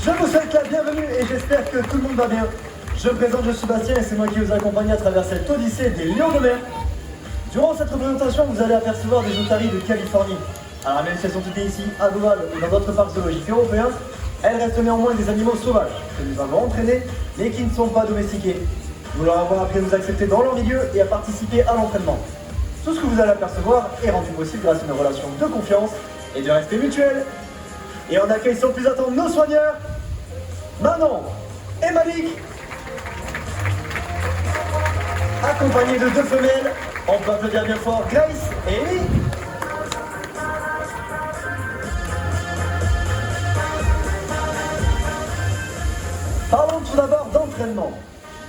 Je vous souhaite la bienvenue et j'espère que tout le monde va bien. Je me présente, je suis Bastien et c'est moi qui vous accompagne à travers cette odyssée des lions de mer. Durant cette représentation, vous allez apercevoir des otaries de Californie. Alors même si elles sont toutes ici, à Deauville ou dans d'autres parcs zoologiques européens, elles restent néanmoins des animaux sauvages que nous avons entraînés mais qui ne sont pas domestiqués. Nous leur avons appris à nous accepter dans leur milieu et à participer à l'entraînement. Tout ce que vous allez apercevoir est rendu possible grâce à une relation de confiance et de respect mutuel. Et on accueille sans plus attendre nos soigneurs, Manon et Malik, accompagnés de deux femelles. On peut applaudir bien fort Grace et Amy. Parlons tout d'abord d'entraînement.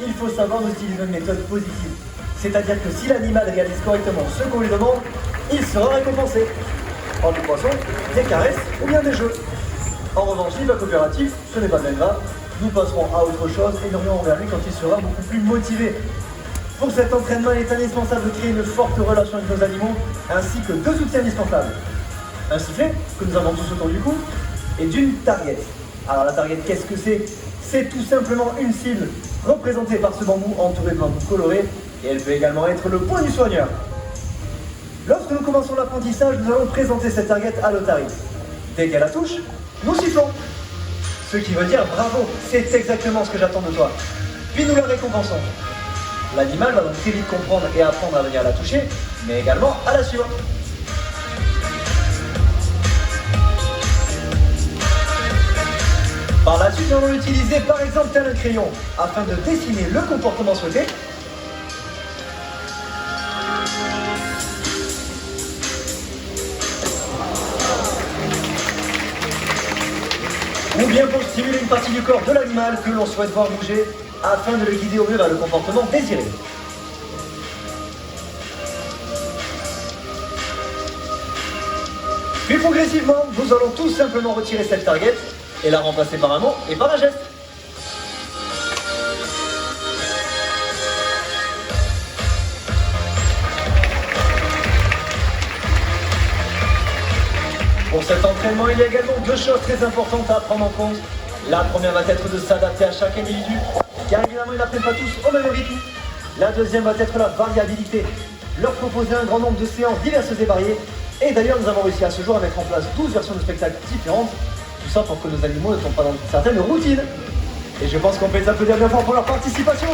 Il faut savoir utiliser une méthode positive. C'est-à-dire que si l'animal réalise correctement ce qu'on lui demande, il sera récompensé. En du poisson, des caresses ou bien des jeux. En revanche, niveau coopératif, ce n'est pas bien grave. Nous passerons à autre chose et nous reviendrons vers lui quand il sera beaucoup plus motivé. Pour cet entraînement, il est indispensable de créer une forte relation avec nos animaux, ainsi que deux outils indispensables. Un sifflet, que nous avons tous autour du cou, et d'une target. Alors la target, qu'est-ce que c'est? C'est tout simplement une cible représentée par ce bambou entouré de bambous colorés, et elle peut également être le point du soigneur. Lorsque nous commençons l'apprentissage, nous allons présenter cette target à l'otarie. Dès qu'elle la touche, nous sifflons. Ce qui veut dire bravo, c'est exactement ce que j'attends de toi. Puis nous la récompensons. L'animal va donc très vite comprendre et apprendre à venir la toucher, mais également à la suivre. Par la suite, nous allons l'utiliser par exemple tel un crayon, afin de dessiner le comportement souhaité. Ou bien pour stimuler une partie du corps de l'animal que l'on souhaite voir bouger, afin de le guider au mieux vers le comportement désiré. Puis progressivement, nous allons tout simplement retirer cette target et la remplacer par un mot et par un geste. Pour cet entraînement, il y a également deux choses très importantes à prendre en compte. La première va être de s'adapter à chaque individu, car évidemment ils n'apprennent pas tous au même rythme. La deuxième va être la variabilité, leur proposer un grand nombre de séances diverses et variées. Et d'ailleurs, nous avons réussi à ce jour à mettre en place 12 versions de spectacles différentes, tout ça pour que nos animaux ne tombent pas dans une certaine routine. Et je pense qu'on peut les applaudir bien fort pour leur participation.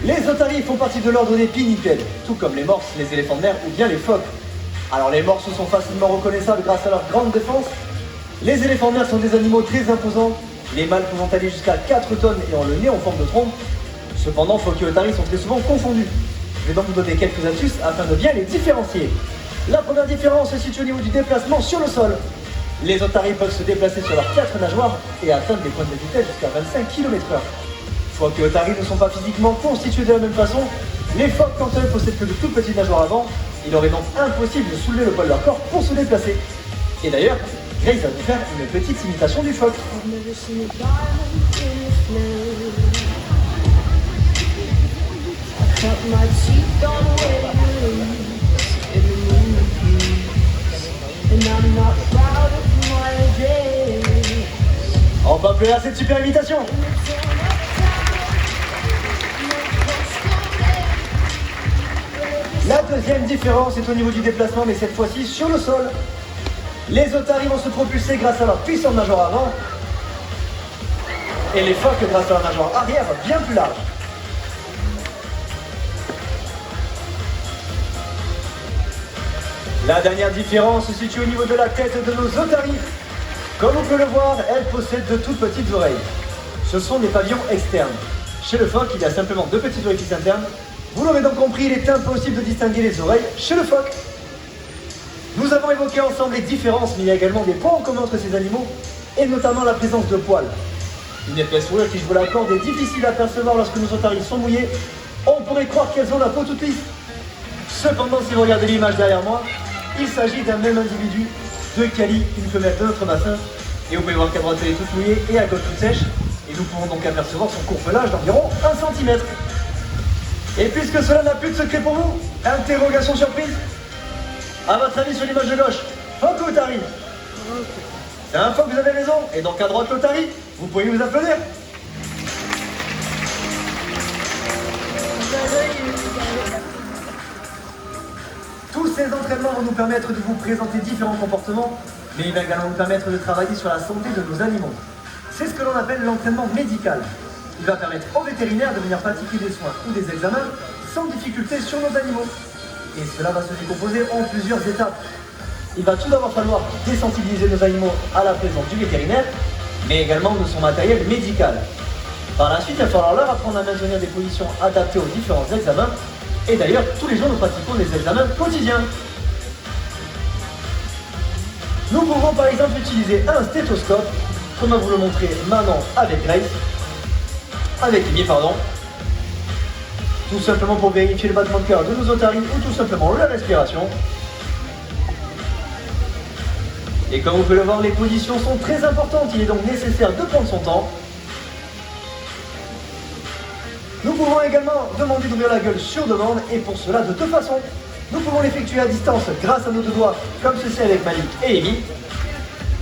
Les otaries font partie de l'ordre des pinnipèdes, tout comme les morses, les éléphants de mer ou bien les phoques. Alors les morses sont facilement reconnaissables grâce à leur grande défense. Les éléphants de mer sont des animaux très imposants, les mâles pouvant aller jusqu'à 4 tonnes et ont le nez en forme de trompe. Cependant, phoques et otaries sont très souvent confondus. Je vais donc vous donner quelques astuces afin de bien les différencier. La première différence se situe au niveau du déplacement sur le sol. Les otaries peuvent se déplacer sur leurs 4 nageoires et atteindre des points de vitesse jusqu'à 25 km/h. Phoques et otaries ne sont pas physiquement constitués de la même façon. Les phoques, quant à eux, possèdent que de toutes petites nageoires avant. Il aurait donc impossible de soulever le poids de leur corps pour se déplacer. Et d'ailleurs, Grace va nous faire une petite imitation du phoque. On peut applaudir à cette super imitation. La deuxième différence est au niveau du déplacement, mais cette fois-ci sur le sol. Les otaries vont se propulser grâce à leur puissante nageoire avant, et les phoques grâce à leur nageoire arrière bien plus large. La dernière différence se situe au niveau de la tête de nos otaries. Comme on peut le voir, elles possèdent de toutes petites oreilles. Ce sont des pavillons externes. Chez le phoque, il y a simplement deux petits orifices internes. Vous l'aurez donc compris, il est impossible de distinguer les oreilles chez le phoque. Nous avons évoqué ensemble les différences, mais il y a également des points en commun entre ces animaux, et notamment la présence de poils. Une épaisse fourrure qui, je vous l'accorde, est difficile à percevoir lorsque nos otaries sont mouillées. On pourrait croire qu'elles ont la peau toute lisse. Cependant, si vous regardez l'image derrière moi, il s'agit d'un même individu, deux calis, une femelle de notre bassin, et vous pouvez voir qu'à droite elle est toute mouillée et à gauche toute sèche, et nous pouvons donc apercevoir son court pelage d'environ 1 cm. Et puisque cela n'a plus de secret pour vous, interrogation surprise, À votre avis sur l'image de gauche, phoque ou Otari? C'est un phoque, vous avez raison. Et donc à droite l'Otari, vous pouvez vous applaudir. Tous ces entraînements vont nous permettre de vous présenter différents comportements, mais il va également nous permettre de travailler sur la santé de nos animaux. C'est ce que l'on appelle l'entraînement médical. Il va permettre aux vétérinaires de venir pratiquer des soins ou des examens sans difficulté sur nos animaux. Et cela va se décomposer en plusieurs étapes. Il va tout d'abord falloir désensibiliser nos animaux à la présence du vétérinaire, mais également de son matériel médical. Par la suite, il va falloir leur apprendre à maintenir des positions adaptées aux différents examens. Et d'ailleurs, tous les jours, nous pratiquons des examens quotidiens. Nous pouvons par exemple utiliser un stéthoscope, comme va vous le montrer maintenant avec Grace, avec Amy, pardon. Tout simplement pour vérifier le battement de cœur de nos otaries ou tout simplement la respiration. Et comme vous pouvez le voir, les positions sont très importantes, il est donc nécessaire de prendre son temps. Nous pouvons également demander d'ouvrir la gueule sur demande et pour cela de deux façons. Nous pouvons l'effectuer à distance grâce à nos deux doigts, comme ceci avec Malik et Amy,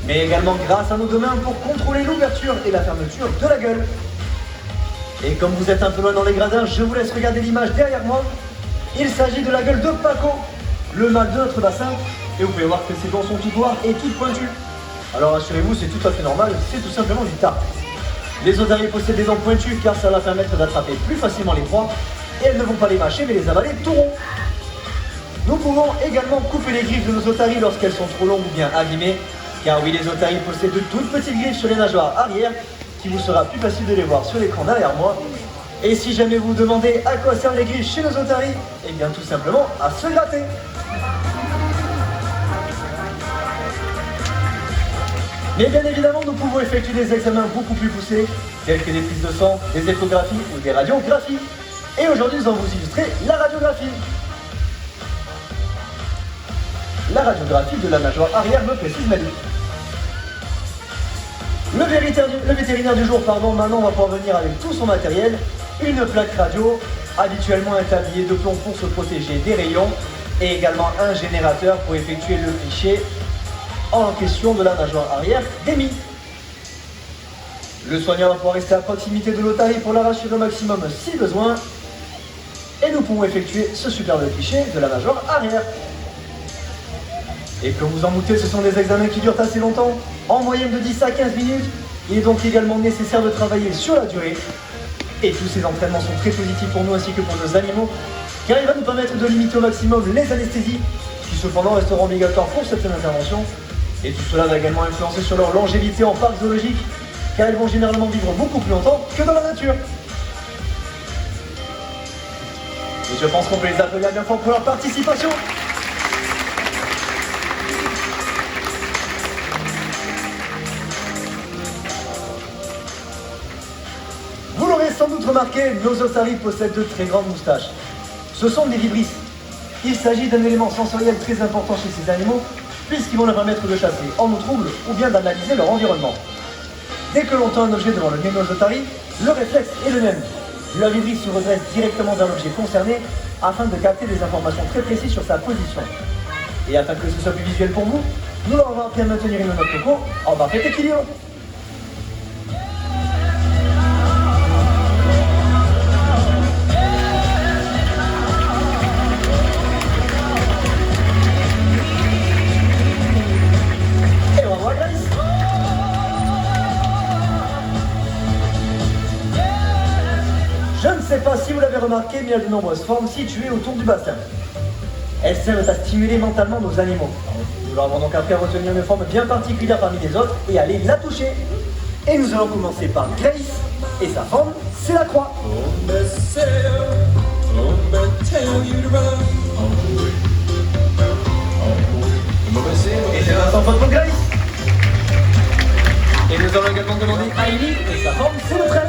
mais également grâce à nos deux mains pour contrôler l'ouverture et la fermeture de la gueule. Et comme vous êtes un peu loin dans les gradins, je vous laisse regarder l'image derrière moi. Il s'agit de la gueule de Paco, le mâle de notre bassin, et vous pouvez voir que ses dents sont toutes noires et toutes pointues. Alors rassurez-vous, c'est tout à fait normal, c'est tout simplement du tas. Les otaries possèdent des dents pointues car ça va permettre d'attraper plus facilement les proies et elles ne vont pas les mâcher mais les avaler tout rond. Nous pouvons également couper les griffes de nos otaries lorsqu'elles sont trop longues ou bien abîmées, car oui, les otaries possèdent de toutes petites griffes sur les nageoires arrière qui vous sera plus facile de les voir sur l'écran derrière moi. Et si jamais vous vous demandez à quoi servent les griffes chez nos otaries, eh bien tout simplement à se gratter. Mais bien évidemment, nous pouvons effectuer des examens beaucoup plus poussés, tels que des prises de sang, des échographies ou des radiographies. Et aujourd'hui, nous allons vous illustrer la radiographie. La radiographie de la nageoire arrière, me précise Malik. Le vétérinaire du jour, maintenant va pouvoir venir avec tout son matériel, une plaque radio, habituellement un tablier de plomb pour se protéger des rayons, et également un générateur pour effectuer le cliché en question de la nageoire arrière d'Amy. Le soigneur va pouvoir rester à proximité de l'otarie pour la rassurer au maximum si besoin. Et nous pouvons effectuer ce superbe cliché de la nageoire arrière. Et comme vous en doutez, ce sont des examens qui durent assez longtemps, en moyenne de 10 à 15 minutes. Il est donc également nécessaire de travailler sur la durée. Et tous ces entraînements sont très positifs pour nous ainsi que pour nos animaux, car il va nous permettre de limiter au maximum les anesthésies, qui cependant resteront obligatoires pour certaines interventions. Et tout cela va également influencer sur leur longévité en parc zoologique, car elles vont généralement vivre beaucoup plus longtemps que dans la nature. Et je pense qu'on peut les applaudir bien fort pour leur participation. Vous l'aurez sans doute remarqué, nos otaries possèdent de très grandes moustaches. Ce sont des vibrisses. Il s'agit d'un élément sensoriel très important chez ces animaux, puisqu'ils vont leur permettre de chasser en eau trouble ou bien d'analyser leur environnement. Dès que l'on tend un objet devant le nez de nos otaries, le réflexe est le même. Leur vibrise se redresse directement vers l'objet concerné afin de capter des informations très précises sur sa position. Et afin que ce soit plus visuel pour vous, nous leur avons appris à maintenir une note coco en parfait équilibre. Je ne sais pas si vous l'avez remarqué, mais il y a de nombreuses formes situées autour du bassin. Elles servent à stimuler mentalement nos animaux. Nous leur avons donc appris à retenir une forme bien particulière parmi les autres et à aller la toucher. Et nous allons commencer par Grace, et sa forme, c'est la croix. Et c'est un forme pour Grace. Et nous allons également demander à Amy, et sa forme, c'est le trèfle.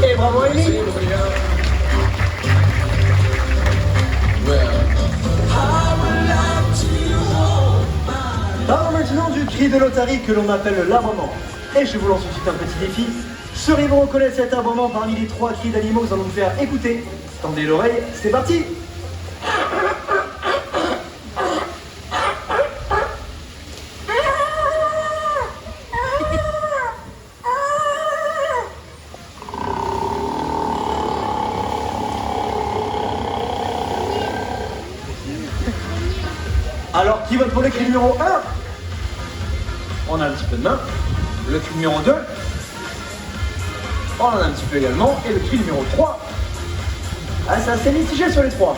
Et bravo Amy. Parlons maintenant du cri de l'otarie que l'on appelle l'abonnement. Et je vous lance tout de suite un petit défi. Saurez-vous reconnaître cet aboiement parmi les 3 cris d'animaux que nous allons vous faire écouter? Tendez l'oreille, c'est parti! Alors, qui vote pour le cri numéro 1? On a un petit peu de main. Le cri numéro 2. On en a un petit peu également. Et le cri numéro 3. Ah, c'est assez mitigé sur les 3.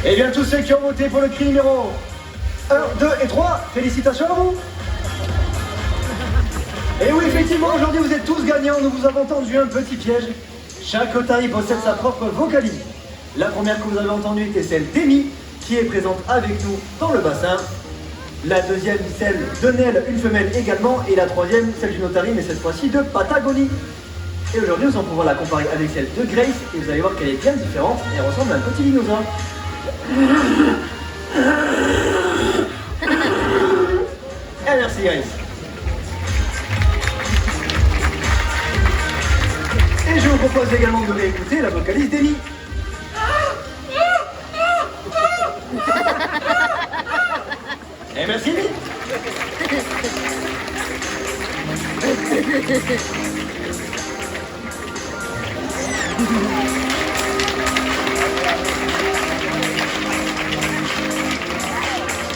Eh bien, tous ceux qui ont voté pour le cri numéro 1, 2 et 3, félicitations à vous. Et oui, effectivement, aujourd'hui, vous êtes tous gagnants. Nous vous avons tendu un petit piège. Chaque otarie possède sa propre vocalise. La première que vous avez entendue était celle d'Amy, qui est présente avec nous dans le bassin. La deuxième, celle de Nell, une femelle également. Et la troisième, celle d'une otarie, mais cette fois-ci de Patagonie. Et aujourd'hui, nous allons pouvoir la comparer avec celle de Grace. Et vous allez voir qu'elle est bien différente. Elle ressemble à un petit dinosaure. Et merci Grace. Et je vous propose également de réécouter la vocalise d'Amy. Et merci Amy.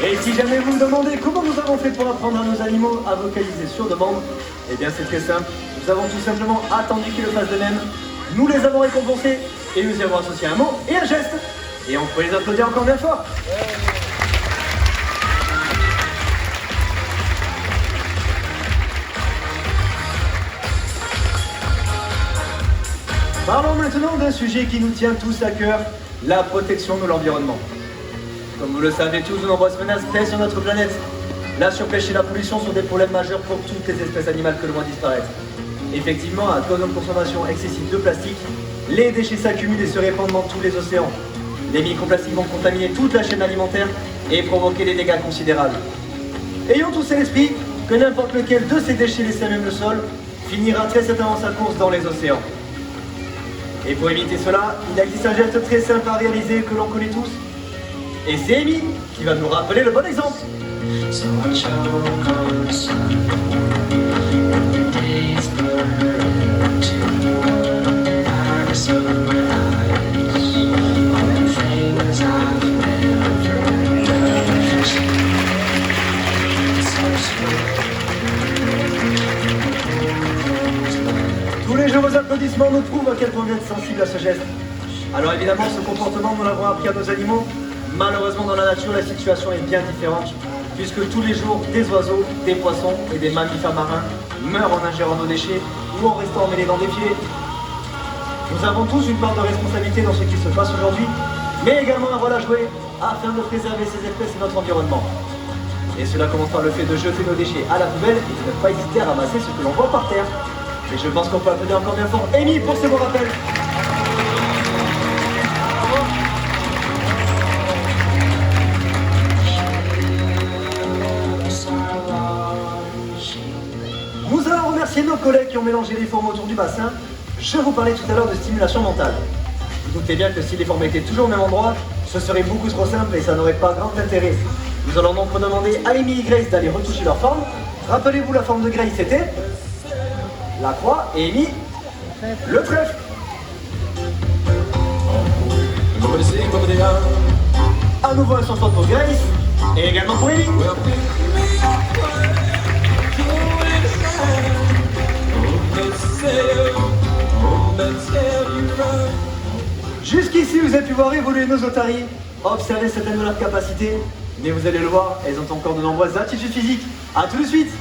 Et si jamais vous me demandez comment nous avons fait pour apprendre à nos animaux à vocaliser sur demande, eh bien c'est très simple. Nous avons tout simplement attendu qu'ils le fassent de même. Nous les avons récompensés et nous y avons associé un mot et un geste. Et on peut les applaudir encore bien fort. Parlons maintenant d'un sujet qui nous tient tous à cœur, la protection de l'environnement. Comme vous le savez tous, de nombreuses menaces pèsent sur notre planète. La surpêche et la pollution sont des problèmes majeurs pour toutes les espèces animales que l'on voit disparaître. Effectivement, à cause d'une consommation excessive de plastique, les déchets s'accumulent et se répandent dans tous les océans. Les microplastiques vont contaminer toute la chaîne alimentaire et provoquer des dégâts considérables. Ayons tous à l'esprit que n'importe lequel de ces déchets laissés à même le sol finira très certainement sa course dans les océans. Et pour éviter cela, il existe un geste très simple à réaliser que l'on connaît tous. Et c'est Amy qui va nous rappeler le bon exemple. So I choke on the sun, and the days burn to iris of my eyes. All the things I've never done. So tous les jours, vos applaudissements nous prouvent à quel point vous êtes sensibles à ce geste. Alors évidemment, ce comportement, nous l'avons appris à nos animaux. Malheureusement, dans la nature, la situation est bien différente, puisque tous les jours, des oiseaux, des poissons et des mammifères marins meurent en ingérant nos déchets ou en restant emmêlés dans des filets. Nous avons tous une part de responsabilité dans ce qui se passe aujourd'hui, mais également un rôle à jouer afin de préserver ces espèces et notre environnement. Et cela commence par le fait de jeter nos déchets à la poubelle et de ne pas hésiter à ramasser ce que l'on voit par terre. Et je pense qu'on peut applaudir encore bien fort Amy pour ce beau rappel. Nous allons remercier nos collègues qui ont mélangé les formes autour du bassin. Je vous parlais tout à l'heure de stimulation mentale. Vous doutez bien que si les formes étaient toujours au même endroit, ce serait beaucoup trop simple et ça n'aurait pas grand intérêt. Nous allons donc demander à Amy et Grace d'aller retoucher leur forme. Rappelez-vous, la forme de Grace c'était la croix et Amy le trèfle. À nouveau un sans faute pour Grace et également pour Amy. Jusqu'ici, vous avez pu voir évoluer nos otaries, observer certaines de leurs capacités, mais vous allez le voir, elles ont encore de nombreuses aptitudes physiques. A tout de suite.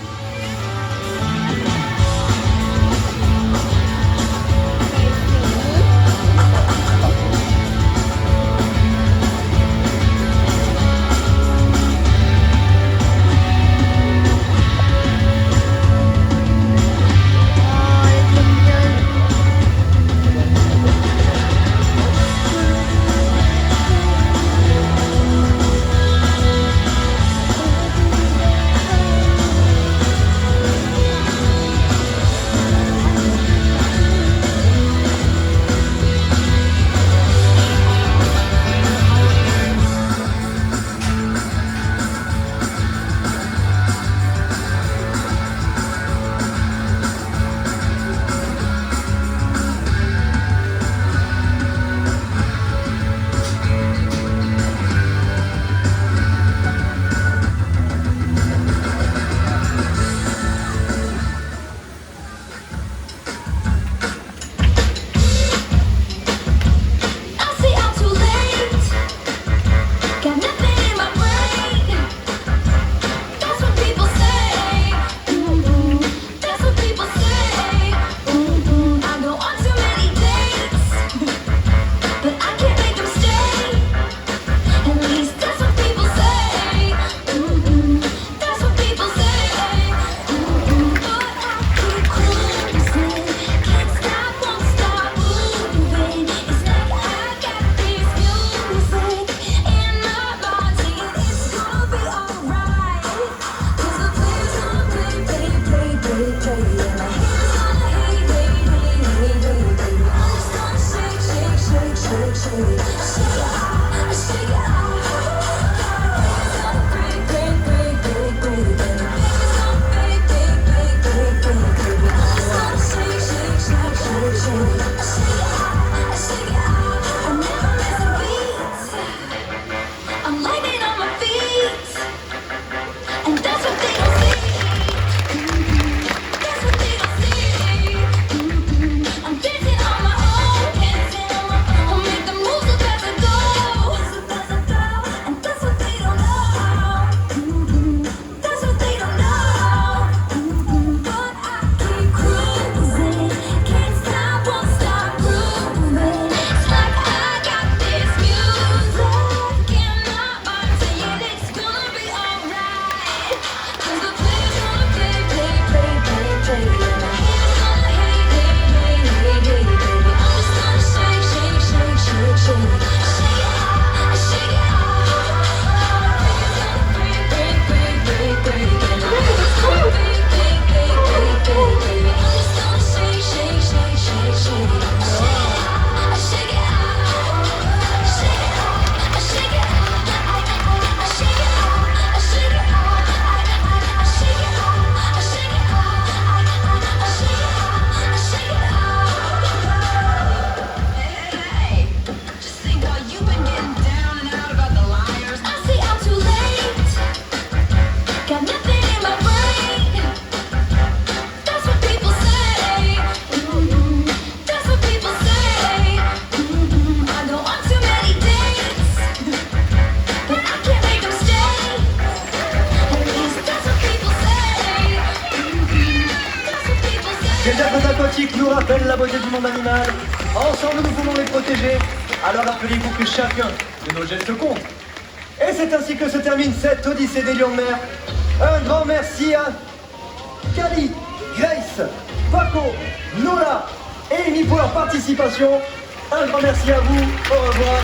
aquatiques nous rappellent la beauté du monde animal. Ensemble, nous pouvons les protéger. Alors rappelez-vous que chacun de nos gestes compte. Et c'est ainsi que se termine cette Odyssée des lions de mer. Un grand merci à Kali, Grace, Paco, Nola et Amy pour leur participation. Un grand merci à vous. Au revoir.